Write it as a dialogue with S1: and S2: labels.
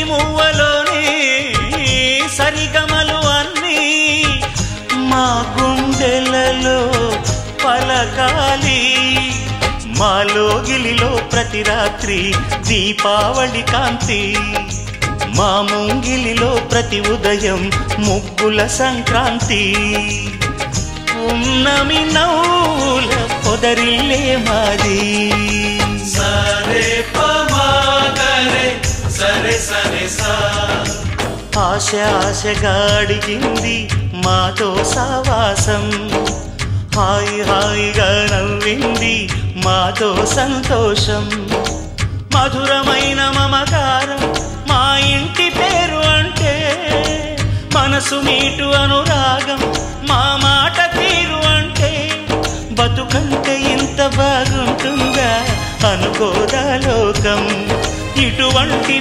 S1: సిరిమువ్వలోనే సరిగమలు అన్నీ మా గుండెలలో పలకాలి మాలోగిలిలో ప్రతి రాత్రి దీపావళి కాంతి మా ముంగిలిలో ప్రతి ఉదయం ముగ్గుల సంక్రాంతి ఉన్నమి నవ్వుల పొదరిల్లే మాది
S2: సరే పమాగరే సరే సరే సా
S1: ఆశ ఆశగా అడిగింది మాతో సావాసం హాయి హాయిగా నవ్వింది మాతో సంతోషం మధురమైన మమకారం మా ఇంటి పేరు అంటే మనసు మీటు అనురాగం మా మాట తీరు అంటే బతుకంటే ఇంత బాగుంటుందా అనుకోదా లోకం ఇటువంటిది